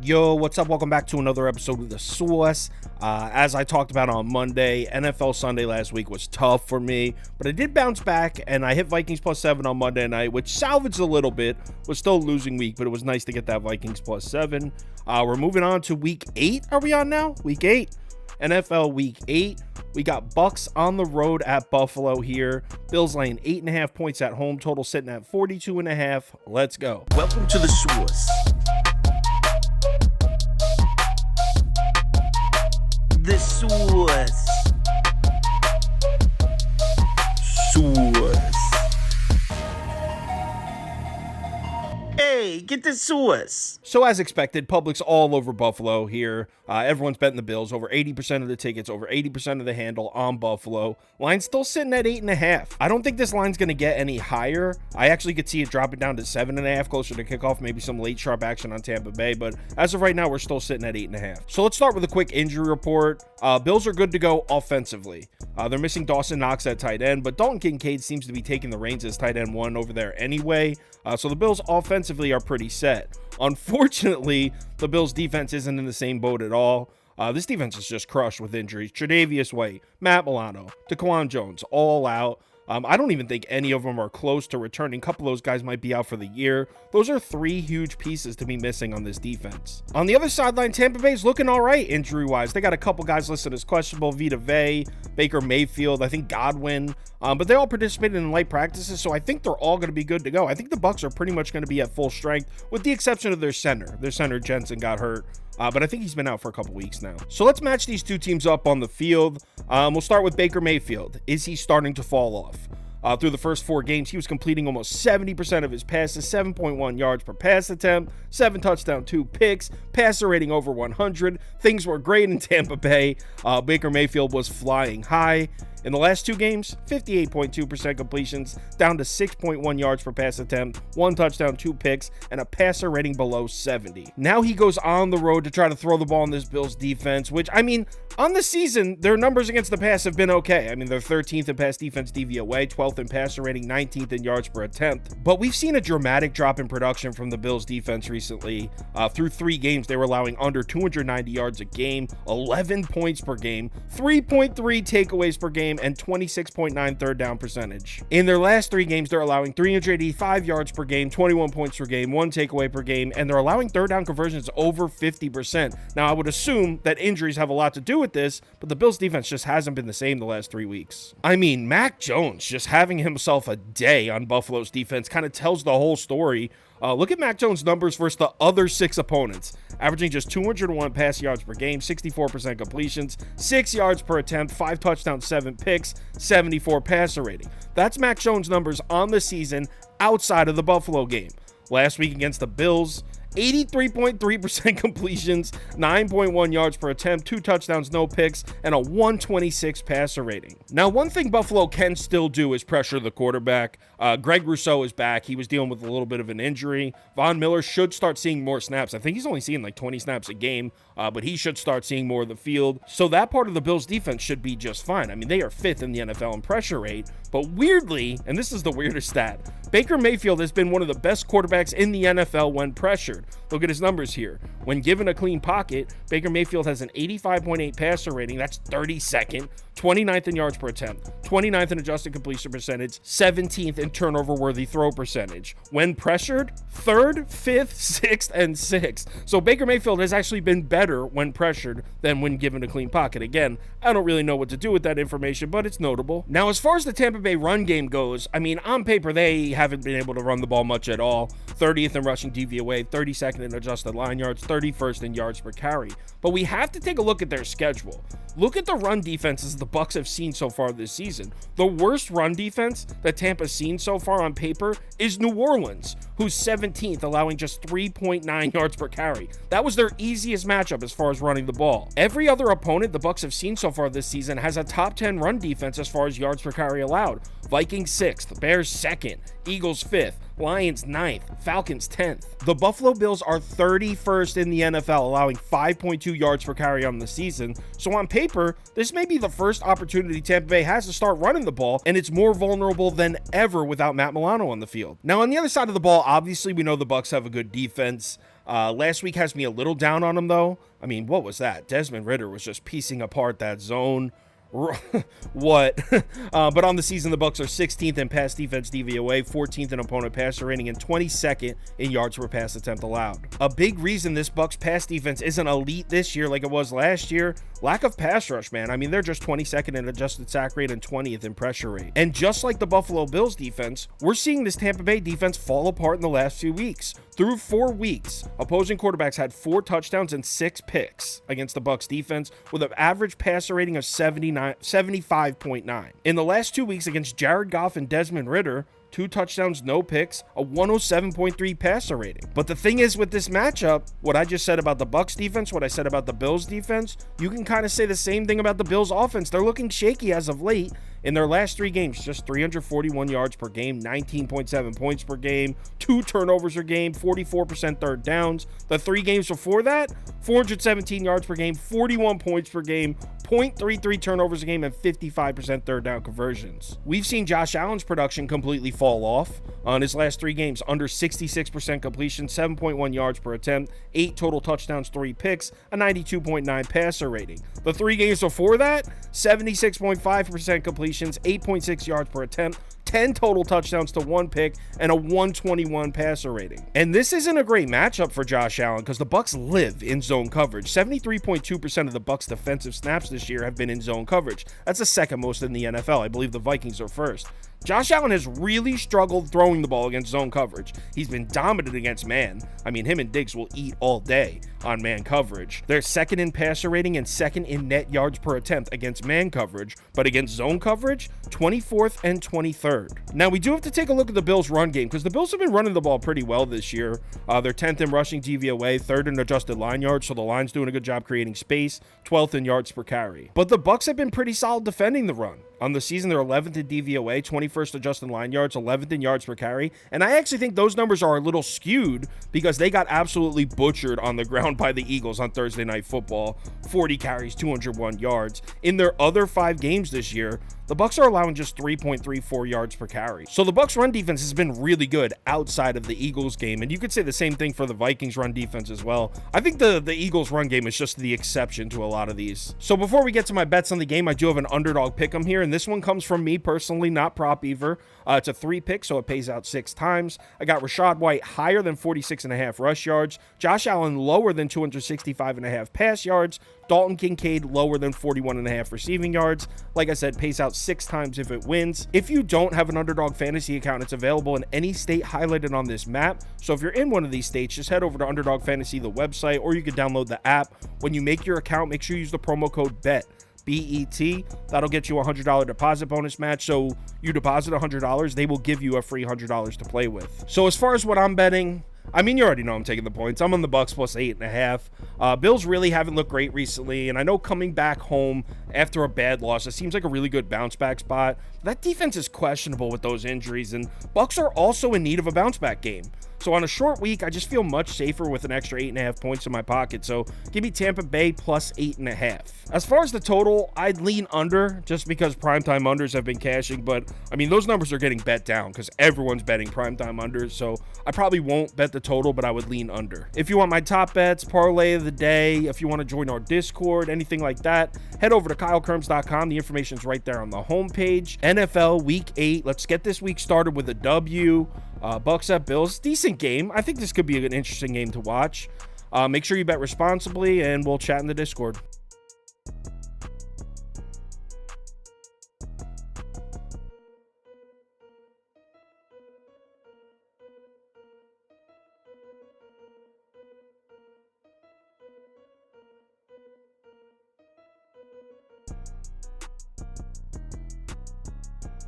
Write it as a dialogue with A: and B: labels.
A: Yo, what's up? Welcome back to another episode of The Sauce. As I talked about on Monday, NFL Sunday last week was tough for me, but I did bounce back, and I hit Vikings +7 on Monday night, which salvaged a little bit. Was still a losing week, but it was nice to get that Vikings +7. We're moving on to Week 8. Are we on now? Week 8. NFL Week 8. We got Bucs on the road at Buffalo here. Bills laying 8.5 points at home. Total sitting at 42.5. Let's go.
B: Welcome to The Sauce. The Sauce. Sauce. Hey, get the sauce.
A: So as expected, public's all over Buffalo here. Everyone's betting the Bills. Over 80% of the tickets, over 80% of the handle on Buffalo. Line's still sitting at 8.5. I don't think this line's going to get any higher. I actually could see it dropping down to 7.5 closer to kickoff. Maybe some late sharp action on Tampa Bay. But as of right now, we're still sitting at 8.5. So let's start with a quick injury report. Bills are good to go offensively. They're missing Dawson Knox at tight end, but Dalton Kincaid seems to be taking the reins as tight end 1 over there anyway. So the Bills offensively are pretty set. Unfortunately, the Bills defense isn't in the same boat at all. This defense is just crushed with injuries. Tre'Davious White, Matt Milano, DeQuan Jones, all out. I don't even think any of them are close to returning. A couple of those guys might be out for the year. Those are 3 huge pieces to be missing on this defense. On the other sideline, Tampa Bay's looking all right injury-wise. They got a couple guys listed as questionable. Vita Vea, Baker Mayfield, I think Godwin. But they all participated in light practices, so I think they're all going to be good to go. I think the Bucs are pretty much going to be at full strength, with the exception of their center. Their center, Jensen, got hurt. But I think he's been out for a couple weeks now. So let's match these two teams up on the field. We'll start with Baker Mayfield. Is he starting to fall off? Through the first 4 games, he was completing almost 70% of his passes, 7.1 yards per pass attempt, 7 touchdowns, 2 picks, passer rating over 100. Things were great in Tampa Bay. Baker Mayfield was flying high. In the last 2 games, 58.2% completions, down to 6.1 yards per pass attempt, 1 touchdown, 2 picks, and a passer rating below 70. Now he goes on the road to try to throw the ball in this Bills defense, which, I mean, on the season, their numbers against the pass have been okay. I mean, they're 13th in pass defense DVOA, 12th in passer rating, 19th in yards per attempt. But we've seen a dramatic drop in production from the Bills defense recently. Through 3 games, they were allowing under 290 yards a game, 11 points per game, 3.3 takeaways per game, and 26.9 third down percentage. In their last 3 games, they're allowing 385 yards per game, 21 points per game, 1 takeaway per game, and they're allowing third down conversions over 50%. Now, I would assume that injuries have a lot to do with this, but the Bills defense just hasn't been the same the last 3 weeks. I mean, Mac Jones just having himself a day on Buffalo's defense kind of tells the whole story. Look at Mac Jones' numbers versus the other 6 opponents, averaging just 201 pass yards per game, 64% completions, 6 yards per attempt, 5 touchdowns, 7 picks, 74 passer rating. That's Mac Jones' numbers on the season outside of the Buffalo game. Last week against the Bills, 83.3% completions, 9.1 yards per attempt, 2 touchdowns, no picks, and a 126 passer rating. Now, one thing Buffalo can still do is pressure the quarterback. Greg Rousseau is back. He was dealing with a little bit of an injury. Von Miller should start seeing more snaps. I think he's only seeing like 20 snaps a game, but he should start seeing more of the field. So that part of the Bills defense should be just fine. I mean, they are 5th in the NFL in pressure rate, but weirdly, and this is the weirdest stat, Baker Mayfield has been one of the best quarterbacks in the NFL when pressured. Look at his numbers here. When given a clean pocket, Baker Mayfield has an 85.8 passer rating. That's 32nd, 29th in yards per attempt, 29th in adjusted completion percentage, 17th in turnover-worthy throw percentage. When pressured, 3rd, 5th, 6th, and 6th. So Baker Mayfield has actually been better when pressured than when given a clean pocket. Again, I don't really know what to do with that information, but it's notable. Now, as far as the Tampa Bay run game goes, I mean, on paper, they haven't been able to run the ball much at all. 30th in rushing DVOA, 32nd in adjusted line yards, 31st in yards per carry. But we have to take a look at their schedule. Look at the run defenses the Bucs have seen so far this season. The worst run defense that Tampa's seen so far on paper is New Orleans, who's 17th, allowing just 3.9 yards per carry. That was their easiest matchup as far as running the ball. Every other opponent the Bucs have seen so far this season has a top 10 run defense as far as yards per carry allowed. Vikings 6th, Bears 2nd, Eagles 5th, Lions 9th, Falcons 10th. The Buffalo Bills are 31st in the NFL, allowing 5.2 yards per carry on the season. So on paper, this may be the first opportunity Tampa Bay has to start running the ball, and it's more vulnerable than ever without Matt Milano on the field. Now, on the other side of the ball, obviously we know the Bucs have a good defense. Last week has me a little down on him, though. I mean, what was that? Desmond Ridder was just piecing apart that zone. What? But on the season, the Bucs are 16th in pass defense DVOA, 14th in opponent passer rating, and 22nd in yards per pass attempt allowed. A big reason this Bucs pass defense isn't elite this year like it was last year, lack of pass rush, man. I mean, they're just 22nd in adjusted sack rate and 20th in pressure rate. And just like the Buffalo Bills defense, we're seeing this Tampa Bay defense fall apart in the last few weeks. Through 4 weeks, opposing quarterbacks had 4 touchdowns and 6 picks against the Bucs defense with an average passer rating of 75.9. In the last 2 weeks against Jared Goff and Desmond Ridder, 2 touchdowns, no picks, a 107.3 passer rating. But the thing is with this matchup, what I just said about the Bucs defense, what I said about the Bills defense, you can kind of say the same thing about the Bills offense. They're looking shaky as of late. In their last 3 games, just 341 yards per game, 19.7 points per game, 2 turnovers per game, 44% third downs. The 3 games before that, 417 yards per game, 41 points per game, 0.33 turnovers a game, and 55% third down conversions. We've seen Josh Allen's production completely fall off. On his last 3 games, under 66% completion, 7.1 yards per attempt, 8 total touchdowns, 3 picks, a 92.9 passer rating. The 3 games before that, 76.5% completions, 8.6 yards per attempt, 10 total touchdowns to 1 pick, and a 121 passer rating. And this isn't a great matchup for Josh Allen because the Bucs live in zone coverage. 73.2% of the Bucs defensive snaps this year have been in zone coverage. That's the second most in the NFL. I believe the Vikings are first. Josh Allen has really struggled throwing the ball against zone coverage. He's been dominant against man. I mean, him and Diggs will eat all day on man coverage. They're second in passer rating and second in net yards per attempt against man coverage, but against zone coverage, 24th and 23rd. Now, we do have to take a look at the Bills' run game because the Bills have been running the ball pretty well this year. They're 10th in rushing DVOA, 3rd in adjusted line yards, so the line's doing a good job creating space, 12th in yards per carry. But the Bucs have been pretty solid defending the run. On the season, they're 11th in DVOA, 21st adjusted line yards, 11th in yards per carry. And I actually think those numbers are a little skewed because they got absolutely butchered on the ground by the Eagles on Thursday Night Football. 40 carries, 201 yards. In their other 5 games this year, the Bucs are allowing just 3.34 yards per carry. So the Bucs run defense has been really good outside of the Eagles game, and you could say the same thing for the Vikings run defense as well. I think the Eagles run game is just the exception to a lot of these. So before we get to my bets on the game, I do have an underdog pick 'em here, and this one comes from me personally, not prop either. It's a 3 pick, so it pays out 6 times. I got Rachaad White higher than 46.5 rush yards, Josh Allen lower than 265.5 pass yards, Dalton Kincaid lower than 41.5 receiving yards. Like I said, pays out 6 times if it wins. If you don't have an Underdog Fantasy account, it's available in any state highlighted on this map. So if you're in one of these states, just head over to Underdog Fantasy, the website, or you can download the app. When you make your account, make sure you use the promo code BET. BET. That'll get you a $100 deposit bonus match. So you deposit $100, they will give you a free $100 to play with. So as far as what I'm betting, I mean, you already know I'm taking the points. I'm on the Bucs plus 8.5. Bills really haven't looked great recently, and I know coming back home after a bad loss, it seems like a really good bounce back spot. That defense is questionable with those injuries, and Bucs are also in need of a bounce back game. So on a short week, I just feel much safer with an extra 8.5 points in my pocket. So give me Tampa Bay plus 8.5. As far as the total, I'd lean under just because primetime unders have been cashing. But I mean, those numbers are getting bet down because everyone's betting primetime unders. So I probably won't bet the total, but I would lean under. If you want my top bets, parlay of the day, if you want to join our Discord, anything like that, head over to KyleKirms.com. The information's right there on the homepage. NFL Week 8. Let's get this week started with a W. Bucs at Bills. Decent game. I think this could be an interesting game to watch. Make sure you bet responsibly, and we'll chat in the Discord.